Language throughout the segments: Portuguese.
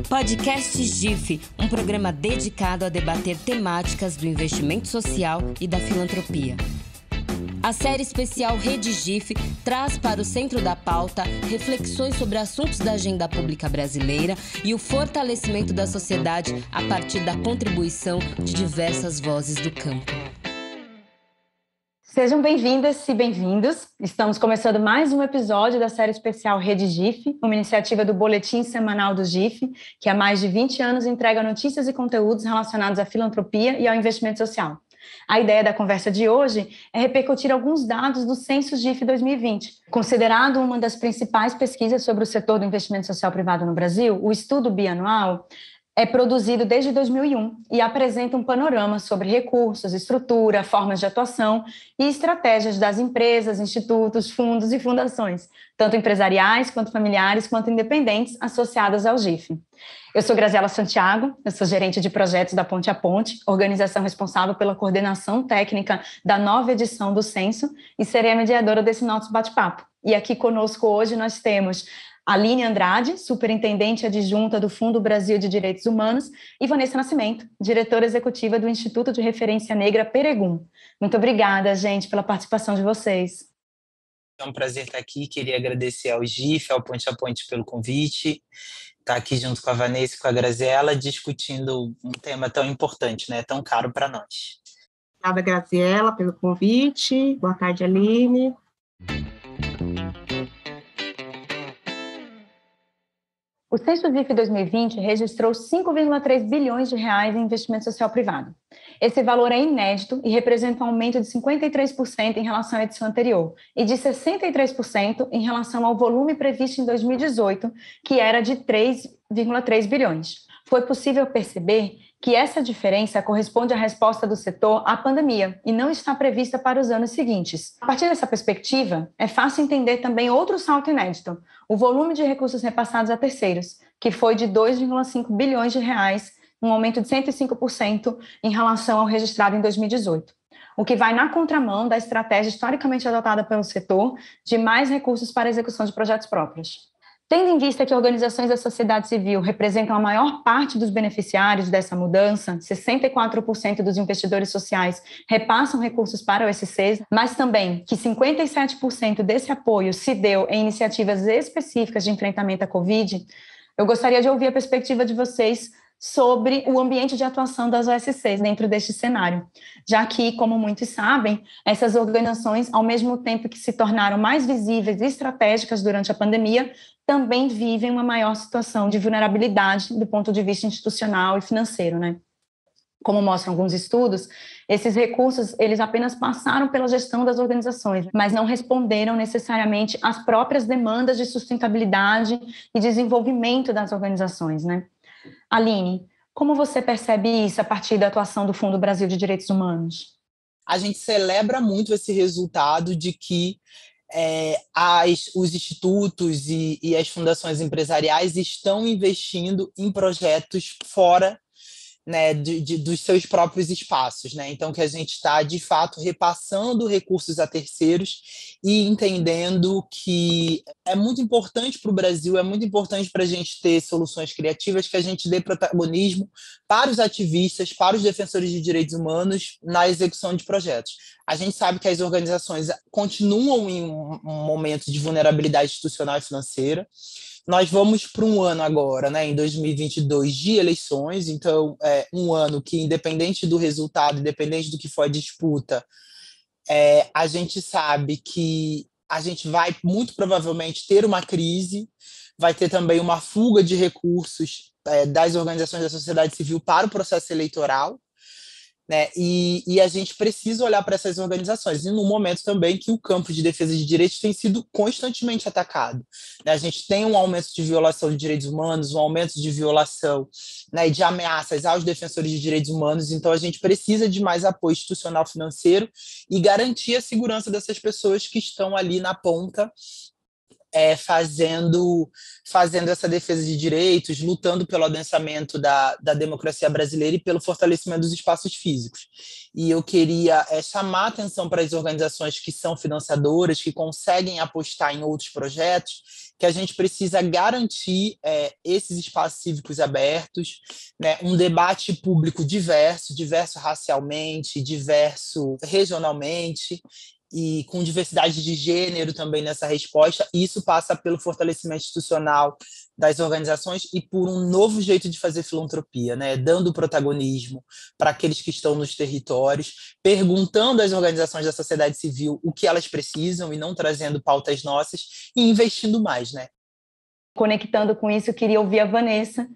Podcast GIF, um programa dedicado a debater temáticas do investimento social e da filantropia. A série especial Rede GIF traz para o centro da pauta reflexões sobre assuntos da agenda pública brasileira e o fortalecimento da sociedade a partir da contribuição de diversas vozes do campo. Sejam bem-vindas e bem-vindos. Estamos começando mais um episódio da série especial Rede GIF, uma iniciativa do Boletim Semanal do GIF, que há mais de 20 anos entrega notícias e conteúdos relacionados à filantropia e ao investimento social. A ideia da conversa de hoje é repercutir alguns dados do Censo GIF 2020. Considerado uma das principais pesquisas sobre o setor do investimento social privado no Brasil, o estudo bianual é produzido desde 2001 e apresenta um panorama sobre recursos, estrutura, formas de atuação e estratégias das empresas, institutos, fundos e fundações, tanto empresariais, quanto familiares, quanto independentes, associadas ao GIF. Eu sou Graziela Santiago, eu sou gerente de projetos da Ponte a Ponte, organização responsável pela coordenação técnica da nova edição do Censo, e serei a mediadora desse nosso bate-papo. E aqui conosco hoje nós temos Aline Andrade, superintendente adjunta do Fundo Brasil de Direitos Humanos, e Vanessa Nascimento, diretora executiva do Instituto de Referência Negra Peregum. Muito obrigada, gente, pela participação de vocês. É um prazer estar aqui, queria agradecer ao GIF, ao Ponte a Ponte pelo convite, estar aqui junto com a Vanessa e com a Graziela, discutindo um tema tão importante, né, tão caro para nós. Obrigada, Graziela, pelo convite. Boa tarde, Aline. O Censo GIF 2020 registrou 5,3 bilhões de reais em investimento social privado. Esse valor é inédito e representa um aumento de 53% em relação à edição anterior e de 63% em relação ao volume previsto em 2018, que era de 3,3 bilhões. Foi possível perceber que essa diferença corresponde à resposta do setor à pandemia e não está prevista para os anos seguintes. A partir dessa perspectiva, é fácil entender também outro salto inédito, o volume de recursos repassados a terceiros, que foi de 2,5 bilhões de reais, um aumento de 105% em relação ao registrado em 2018, o que vai na contramão da estratégia historicamente adotada pelo setor de mais recursos para a execução de projetos próprios. Tendo em vista que organizações da sociedade civil representam a maior parte dos beneficiários dessa mudança, 64% dos investidores sociais repassam recursos para o SCs, mas também que 57% desse apoio se deu em iniciativas específicas de enfrentamento à Covid, eu gostaria de ouvir a perspectiva de vocês sobre o ambiente de atuação das OSCs dentro deste cenário, já que, como muitos sabem, essas organizações, ao mesmo tempo que se tornaram mais visíveis e estratégicas durante a pandemia, também vivem uma maior situação de vulnerabilidade do ponto de vista institucional e financeiro, né? Como mostram alguns estudos, esses recursos, eles apenas passaram pela gestão das organizações, mas não responderam necessariamente às próprias demandas de sustentabilidade e desenvolvimento das organizações, né? Aline, como você percebe isso a partir da atuação do Fundo Brasil de Direitos Humanos? A gente celebra muito esse resultado de que os institutos e as fundações empresariais estão investindo em projetos fora, né, dos seus próprios espaços, né? Então, que a gente está, de fato, repassando recursos a terceiros e entendendo que é muito importante para o Brasil, é muito importante para a gente ter soluções criativas, que a gente dê protagonismo para os ativistas, para os defensores de direitos humanos na execução de projetos. A gente sabe que as organizações continuam em um momento de vulnerabilidade institucional e financeira. Nós vamos para um ano agora, né, em 2022, de eleições, então é um ano que, independente do resultado, independente do que for a disputa, a gente sabe que a gente vai muito provavelmente ter uma crise, vai ter também uma fuga de recursos das organizações da sociedade civil para o processo eleitoral, né? E a gente precisa olhar para essas organizações, e no momento também que o campo de defesa de direitos tem sido constantemente atacado, né? A gente tem um aumento de violação de direitos humanos, um aumento de violação, né, e de ameaças aos defensores de direitos humanos, então a gente precisa de mais apoio institucional financeiro e garantir a segurança dessas pessoas que estão ali na ponta fazendo essa defesa de direitos, lutando pelo adensamento da democracia brasileira e pelo fortalecimento dos espaços físicos. E eu queria chamar a atenção para as organizações que são financiadoras, que conseguem apostar em outros projetos, que a gente precisa garantir esses espaços cívicos abertos, né, um debate público diverso racialmente, diverso regionalmente, e com diversidade de gênero também nessa resposta. Isso passa pelo fortalecimento institucional das organizações e por um novo jeito de fazer filantropia, né? Dando protagonismo para aqueles que estão nos territórios, perguntando às organizações da sociedade civil o que elas precisam e não trazendo pautas nossas, e investindo mais, né? Conectando com isso, eu queria ouvir a Vanessa,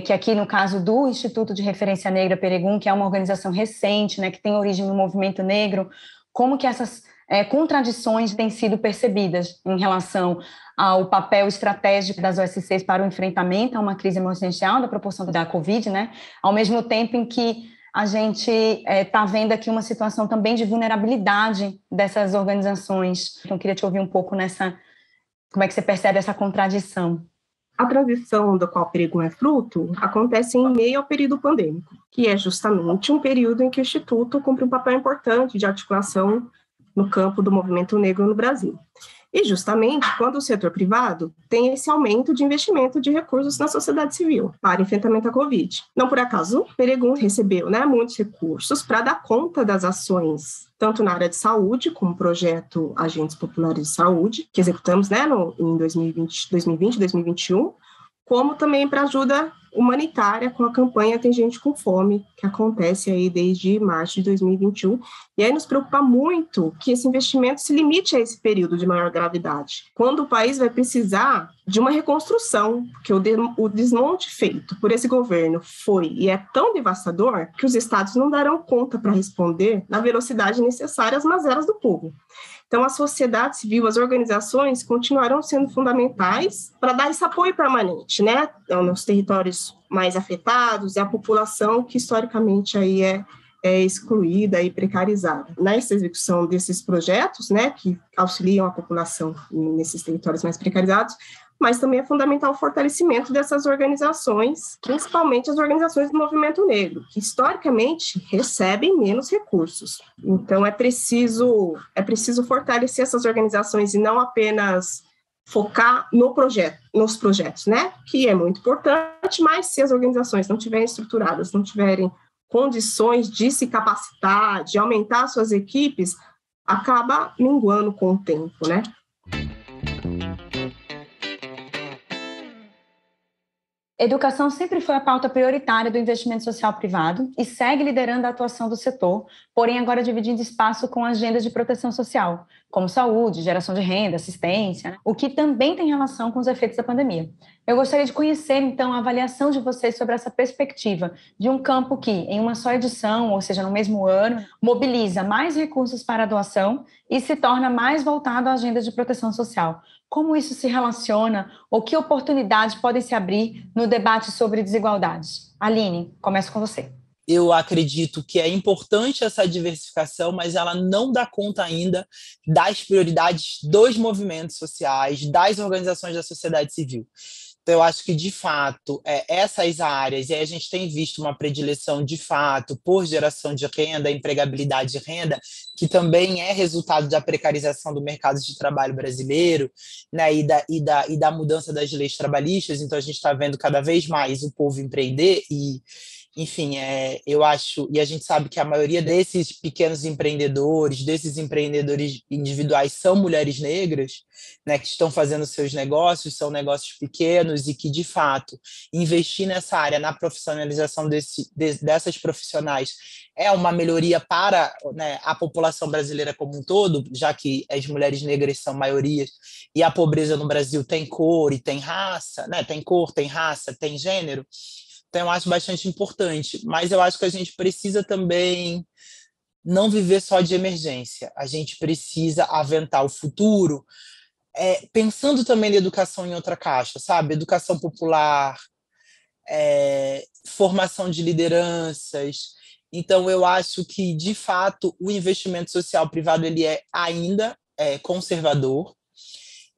que aqui no caso do Instituto de Referência Negra Peregrun, que é uma organização recente, né, que tem origem no movimento negro, como que essas contradições têm sido percebidas em relação ao papel estratégico das OSCs para o enfrentamento a uma crise emergencial da proporção da Covid, né? Ao mesmo tempo em que a gente está vendo aqui uma situação também de vulnerabilidade dessas organizações. Então, eu queria te ouvir um pouco como é que você percebe essa contradição? A transição da qual o Peregrun é fruto acontece em meio ao período pandêmico, que é justamente um período em que o Instituto cumpre um papel importante de articulação no campo do movimento negro no Brasil. E justamente quando o setor privado tem esse aumento de investimento de recursos na sociedade civil para enfrentamento à Covid. Não por acaso, o Peregrun recebeu muitos recursos para dar conta das ações, tanto na área de saúde, como o projeto Agentes Populares de Saúde, que executamos em 2020, 2021, como também para ajuda humanitária com a campanha Tem Gente com Fome, que acontece aí desde março de 2021. E aí nos preocupa muito que esse investimento se limite a esse período de maior gravidade, quando o país vai precisar de uma reconstrução, porque o desmonte feito por esse governo foi e é tão devastador que os estados não darão conta para responder na velocidade necessária às mazelas do povo. Então, a sociedade civil, as organizações continuarão sendo fundamentais para dar esse apoio permanente, né, nos territórios mais afetados e a população que historicamente aí é excluída e precarizada. Nessa execução desses projetos, né, que auxiliam a população nesses territórios mais precarizados, mas também é fundamental o fortalecimento dessas organizações, principalmente as organizações do movimento negro, que historicamente recebem menos recursos. Então, é preciso fortalecer essas organizações e não apenas focar nos projetos, né? Que é muito importante, mas se as organizações não estiverem estruturadas, não tiverem condições de se capacitar, de aumentar suas equipes, acaba minguando com o tempo, né? Educação sempre foi a pauta prioritária do investimento social privado e segue liderando a atuação do setor, porém agora dividindo espaço com agendas de proteção social, como saúde, geração de renda, assistência, o que também tem relação com os efeitos da pandemia. Eu gostaria de conhecer, então, a avaliação de vocês sobre essa perspectiva de um campo que, em uma só edição, ou seja, no mesmo ano, mobiliza mais recursos para a doação e se torna mais voltado à agenda de proteção social. Como isso se relaciona ou que oportunidades podem se abrir no debate sobre desigualdades? Aline, começo com você. Eu acredito que é importante essa diversificação, mas ela não dá conta ainda das prioridades dos movimentos sociais, das organizações da sociedade civil. Então, eu acho que, de fato, essas áreas, e aí a gente tem visto uma predileção, de fato, por geração de renda, empregabilidade de renda, que também é resultado da precarização do mercado de trabalho brasileiro, né, e da mudança das leis trabalhistas. Então, a gente está vendo cada vez mais o povo empreender e, enfim, eu acho, e a gente sabe que a maioria desses pequenos empreendedores, desses empreendedores individuais são mulheres negras, né, que estão fazendo seus negócios, são negócios pequenos e que, de fato, investir nessa área, na profissionalização dessas profissionais é uma melhoria para, né, a população brasileira como um todo, já que as mulheres negras são maioria e a pobreza no Brasil tem cor e tem raça, né, tem cor, tem raça, tem gênero. Então, eu acho bastante importante, mas eu acho que a gente precisa também não viver só de emergência. A gente precisa aventar o futuro, pensando também na educação em outra caixa, sabe? Educação popular, formação de lideranças. Então, eu acho que, de fato, o investimento social privado ele é ainda conservador.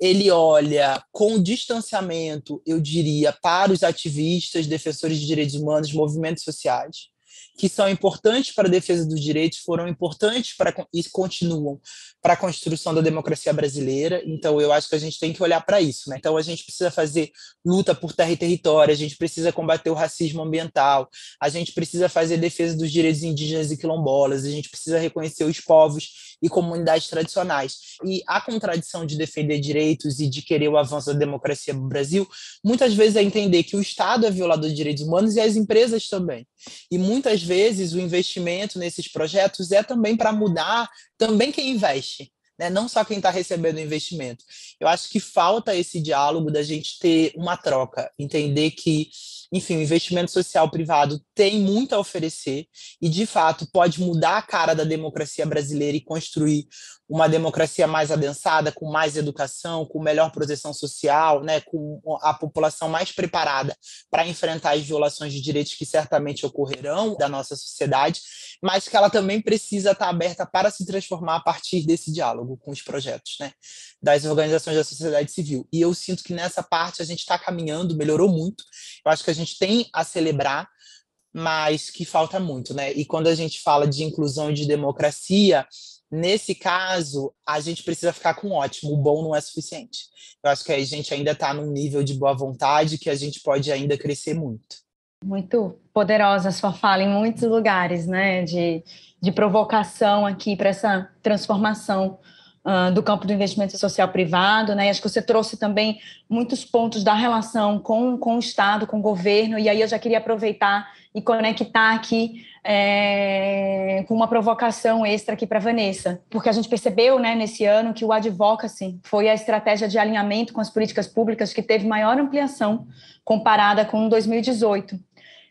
ele olha com distanciamento, eu diria, para os ativistas, defensores de direitos humanos, movimentos sociais, que são importantes para a defesa dos direitos, foram importantes e continuam para a construção da democracia brasileira. Então, eu acho que a gente tem que olhar para isso, né? Então, a gente precisa fazer luta por terra e território, a gente precisa combater o racismo ambiental, a gente precisa fazer defesa dos direitos indígenas e quilombolas, a gente precisa reconhecer os povos e comunidades tradicionais. E a contradição de defender direitos e de querer o avanço da democracia no Brasil, muitas vezes é entender que o Estado é violador de direitos humanos e as empresas também. E muitas vezes o investimento nesses projetos é também para mudar também quem investe, né? Não só quem está recebendo o investimento. Eu acho que falta esse diálogo da gente ter uma troca, entender que, enfim, o investimento social privado tem muito a oferecer e, de fato, pode mudar a cara da democracia brasileira e construir uma democracia mais adensada, com mais educação, com melhor proteção social, né, com a população mais preparada para enfrentar as violações de direitos que certamente ocorrerão da nossa sociedade, mas que ela também precisa estar aberta para se transformar a partir desse diálogo com os projetos, né, das organizações da sociedade civil. E eu sinto que nessa parte a gente está caminhando, melhorou muito. Eu acho que a gente tem a celebrar, mas que falta muito, né? E quando a gente fala de inclusão e de democracia, nesse caso, a gente precisa ficar com ótimo, o bom não é suficiente. Eu acho que a gente ainda está num nível de boa vontade que a gente pode ainda crescer muito. Muito poderosa a sua fala em muitos lugares, né? De provocação aqui para essa transformação do campo do investimento social privado, né? E acho que você trouxe também muitos pontos da relação com o Estado, com o governo, e aí eu já queria aproveitar e conectar aqui com uma provocação extra aqui para a Vanessa, porque a gente percebeu, né, nesse ano que o advocacy foi a estratégia de alinhamento com as políticas públicas que teve maior ampliação comparada com 2018.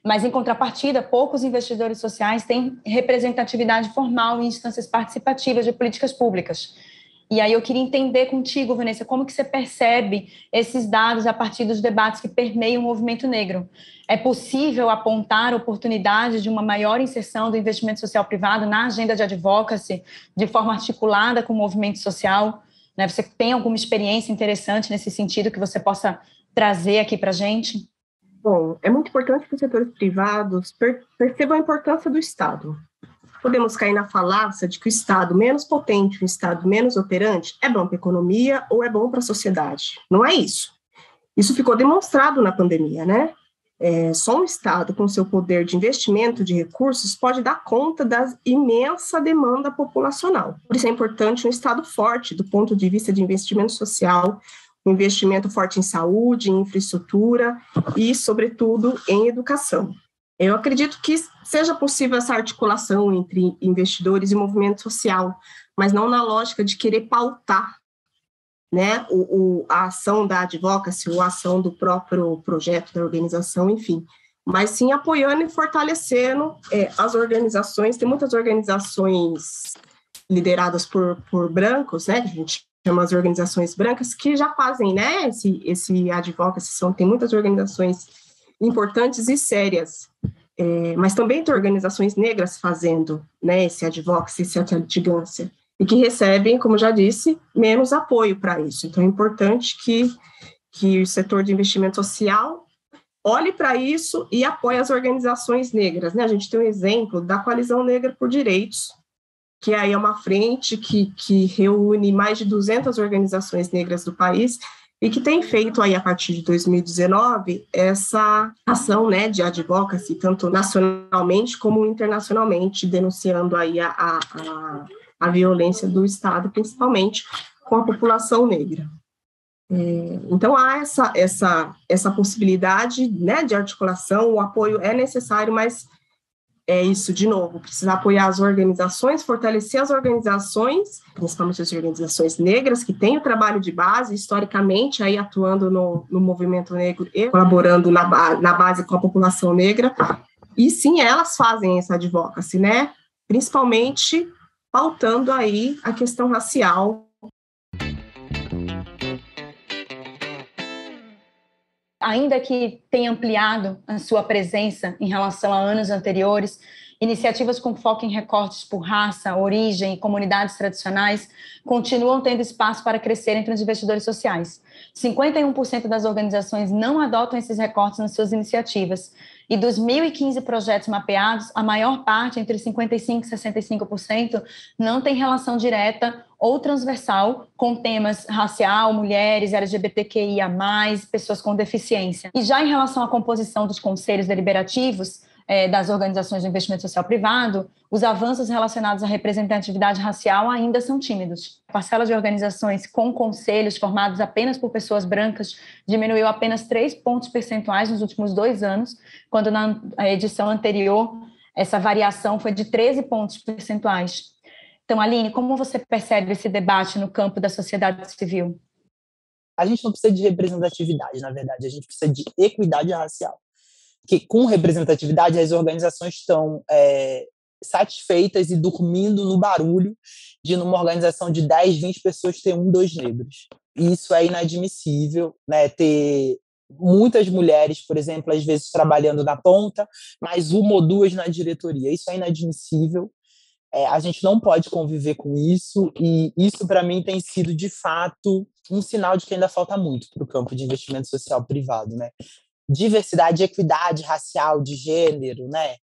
Mas, em contrapartida, poucos investidores sociais têm representatividade formal em instâncias participativas de políticas públicas. E aí eu queria entender contigo, Vanessa, como que você percebe esses dados a partir dos debates que permeiam o movimento negro? É possível apontar oportunidades de uma maior inserção do investimento social privado na agenda de advocacy, de forma articulada com o movimento social? Né? Você tem alguma experiência interessante nesse sentido que você possa trazer aqui para a gente? Bom, é muito importante que os setores privados percebam a importância do Estado. Podemos cair na falácia de que o Estado menos potente, o Estado menos operante, é bom para a economia ou é bom para a sociedade. Não é isso. Isso ficou demonstrado na pandemia, né? Só um Estado com seu poder de investimento de recursos pode dar conta da imensa demanda populacional. Por isso é importante um Estado forte do ponto de vista de investimento social, um investimento forte em saúde, em infraestrutura e, sobretudo, em educação. Eu acredito que seja possível essa articulação entre investidores e movimento social, mas não na lógica de querer pautar, né, a ação da advocacy ou a ação do próprio projeto da organização, enfim, mas sim apoiando e fortalecendo as organizações. Tem muitas organizações lideradas por brancos, né, a gente chama as organizações brancas, que já fazem, né, esse advocacy, tem muitas organizações importantes e sérias, mas também tem organizações negras fazendo, né, esse advocacy, essa litigância, e que recebem, como já disse, menos apoio para isso. Então, é importante que o setor de investimento social olhe para isso e apoie as organizações negras, né? A gente tem um exemplo da Coalizão Negra por Direitos, que aí é uma frente que reúne mais de 200 organizações negras do país e que tem feito aí, a partir de 2019, essa ação, né, de advocacy, tanto nacionalmente como internacionalmente, denunciando aí a violência do Estado, principalmente com a população negra. Então, há essa possibilidade, né, de articulação, o apoio é necessário, mas é isso, de novo, precisa apoiar as organizações, fortalecer as organizações, principalmente as organizações negras, que têm o trabalho de base, historicamente, aí atuando no movimento negro e colaborando na base com a população negra, e sim, elas fazem essa advocacy, né, principalmente pautando aí a questão racial. Ainda que tenha ampliado a sua presença em relação a anos anteriores, Iniciativas com foco em recortes por raça, origem e comunidades tradicionais continuam tendo espaço para crescer entre os investidores sociais. 51% das organizações não adotam esses recortes nas suas iniciativas. E dos 1.015 projetos mapeados, a maior parte, entre 55% e 65%, não tem relação direta ou transversal com temas racial, mulheres, LGBTQIA+, pessoas com deficiência. E já em relação à composição dos conselhos deliberativos das organizações de investimento social privado, os avanços relacionados à representatividade racial ainda são tímidos. A parcela de organizações com conselhos formados apenas por pessoas brancas diminuiu apenas 3 pontos percentuais nos últimos 2 anos, quando na edição anterior essa variação foi de 13 pontos percentuais. Então, Aline, como você percebe esse debate no campo da sociedade civil? A gente não precisa de representatividade, na verdade, a gente precisa de equidade racial. Que com representatividade as organizações estão satisfeitas e dormindo no barulho de numa organização de 10, 20 pessoas ter 1, 2 negros. E isso é inadmissível, né? Ter muitas mulheres, por exemplo, às vezes trabalhando na ponta, mas 1 ou 2 na diretoria. Isso é inadmissível. A gente não pode conviver com isso, e isso, para mim, tem sido, de fato, um sinal de que ainda falta muito para o campo de investimento social privado, né? Diversidade, equidade racial, de gênero, né?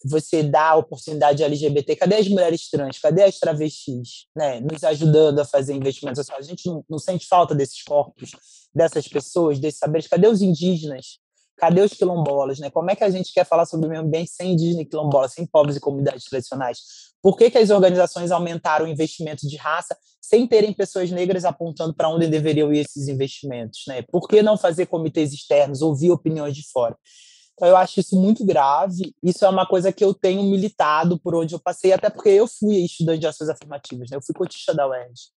Você dá a oportunidade LGBT, cadê as mulheres trans, cadê as travestis, né? Nos ajudando a fazer investimento social. A gente não sente falta desses corpos, dessas pessoas, desses saberes. Cadê os indígenas? Cadê os quilombolas, né? Como é que a gente quer falar sobre o meio ambiente sem indígena e quilombola, sem povos e comunidades tradicionais? Por que as organizações aumentaram o investimento de raça sem terem pessoas negras apontando para onde deveriam ir esses investimentos, né? Por que não fazer comitês externos, ouvir opiniões de fora? Então, eu acho isso muito grave. Isso é uma coisa que eu tenho militado por onde eu passei, até porque eu fui estudante de ações afirmativas, né? Eu fui cotista da UERJ.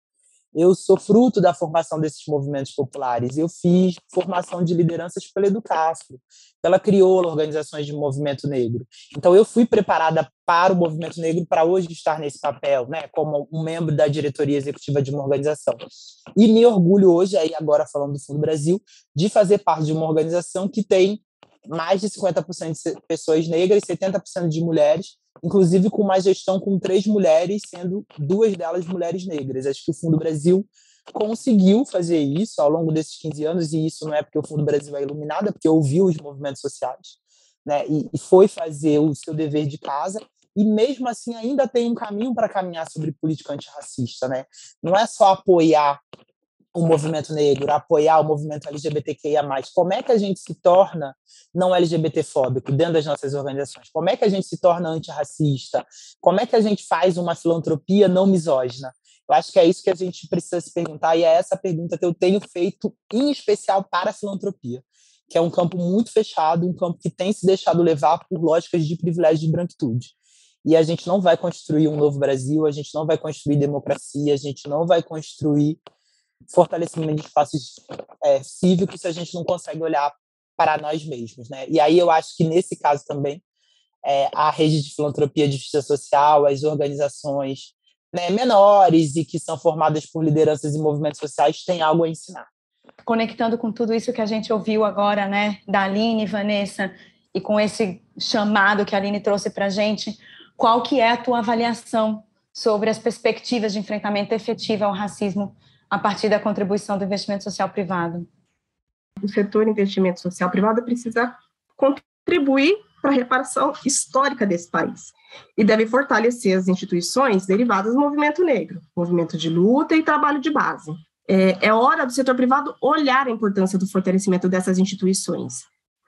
Eu sou fruto da formação desses movimentos populares. Eu fiz formação de lideranças pela Educafro, pela Crioula, organizações de movimento negro. Então, eu fui preparada para o movimento negro para hoje estar nesse papel, né, como um membro da diretoria executiva de uma organização. E me orgulho hoje, aí agora falando do Fundo Brasil, de fazer parte de uma organização que tem mais de 50% de pessoas negras e 70% de mulheres, inclusive com uma gestão com 3 mulheres, sendo 2 delas mulheres negras. Acho que o Fundo Brasil conseguiu fazer isso ao longo desses 15 anos, e isso não é porque o Fundo Brasil é iluminado, é porque ouviu os movimentos sociais, né, e foi fazer o seu dever de casa, e mesmo assim ainda tem um caminho para caminhar sobre política antirracista, né? Não é só apoiar o movimento negro, apoiar o movimento LGBTQIA+. Como é que a gente se torna não LGBT-fóbico dentro das nossas organizações? Como é que a gente se torna antirracista? Como é que a gente faz uma filantropia não misógina? Eu acho que é isso que a gente precisa se perguntar, e é essa pergunta que eu tenho feito, em especial para a filantropia, que é um campo muito fechado, um campo que tem se deixado levar por lógicas de privilégio de branquitude. E a gente não vai construir um novo Brasil, a gente não vai construir democracia, a gente não vai construir fortalecimento de espaços cívicos se a gente não consegue olhar para nós mesmos, né? E aí eu acho que nesse caso também a rede de filantropia de justiça social, as organizações, né, menores e que são formadas por lideranças e movimentos sociais têm algo a ensinar. Conectando com tudo isso que a gente ouviu agora, né, da Aline, Vanessa, e com esse chamado que a Aline trouxe para a gente, qual que é a tua avaliação sobre as perspectivas de enfrentamento efetivo ao racismo a partir da contribuição do investimento social privado? O setor de investimento social privado precisa contribuir para a reparação histórica desse país e deve fortalecer as instituições derivadas do movimento negro, movimento de luta e trabalho de base. É hora do setor privado olhar a importância do fortalecimento dessas instituições.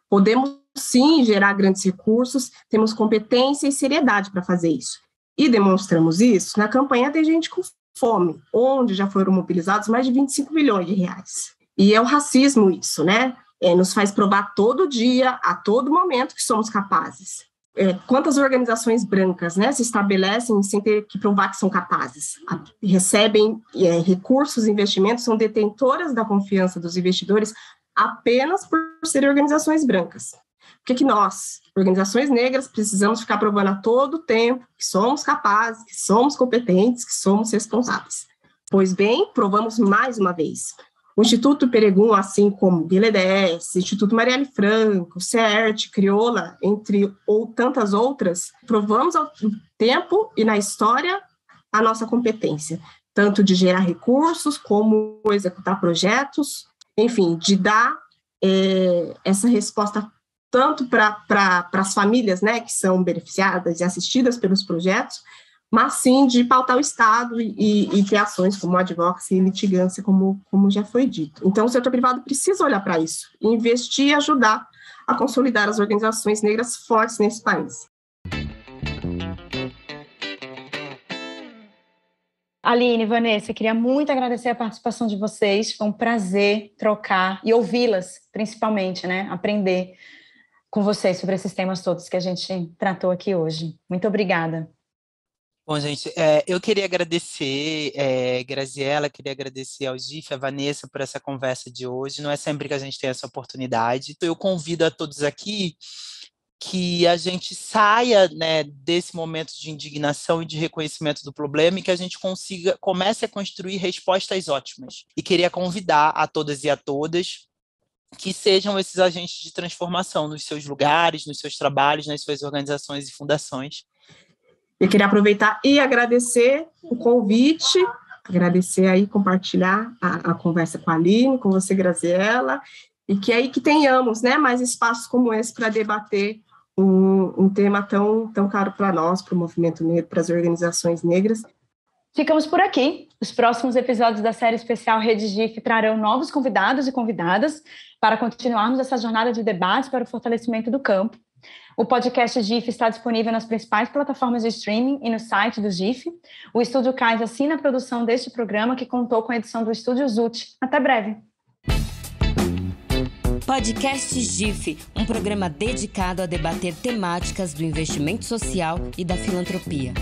Podemos, sim, gerar grandes recursos, temos competência e seriedade para fazer isso. E demonstramos isso na campanha Tem Gente com Fome, onde já foram mobilizados mais de 25 milhões de reais. E é o racismo isso, né? Nos faz provar todo dia, a todo momento, que somos capazes. Quantas organizações brancas, né, se estabelecem sem ter que provar que são capazes? Recebem recursos, investimentos, são detentoras da confiança dos investidores apenas por serem organizações brancas. Por que nós, organizações negras, precisamos ficar provando a todo tempo que somos capazes, que somos competentes, que somos responsáveis? Pois bem, provamos mais uma vez. O Instituto Peregrun, assim como BNDES, Instituto Marielle Franco, CERT, Crioula, entre tantas outras, provamos ao tempo e na história a nossa competência, tanto de gerar recursos, como executar projetos, enfim, de dar essa resposta tanto para as famílias, né, que são beneficiadas e assistidas pelos projetos, mas sim de pautar o Estado e ter ações como advocacy e litigância, como já foi dito. Então, o setor privado precisa olhar para isso, investir e ajudar a consolidar as organizações negras fortes nesse país. Aline, Vanessa, queria muito agradecer a participação de vocês, foi um prazer trocar e ouvi-las, principalmente, né, aprender com vocês sobre esses temas todos que a gente tratou aqui hoje. Muito obrigada. Bom, gente, eu queria agradecer, Graziela, queria agradecer ao GIF, a Vanessa, por essa conversa de hoje. Não é sempre que a gente tem essa oportunidade. Eu convido a todos aqui que a gente saia, né, desse momento de indignação e de reconhecimento do problema e que a gente comece a construir respostas ótimas. E queria convidar a todas e a todas que sejam esses agentes de transformação nos seus lugares, nos seus trabalhos, nas suas organizações e fundações. Eu queria aproveitar e agradecer o convite, agradecer aí, compartilhar a conversa com a Aline, com você, Graziela, e que tenhamos, né, mais espaços como esse para debater um tema tão caro para nós, para o movimento negro, para as organizações negras. Ficamos por aqui. Os próximos episódios da série especial Rede GIF trarão novos convidados e convidadas para continuarmos essa jornada de debates para o fortalecimento do campo. O podcast GIF está disponível nas principais plataformas de streaming e no site do GIF. O Estúdio Cais assina a produção deste programa, que contou com a edição do Estúdio Zut. Até breve. Podcast GIF, um programa dedicado a debater temáticas do investimento social e da filantropia.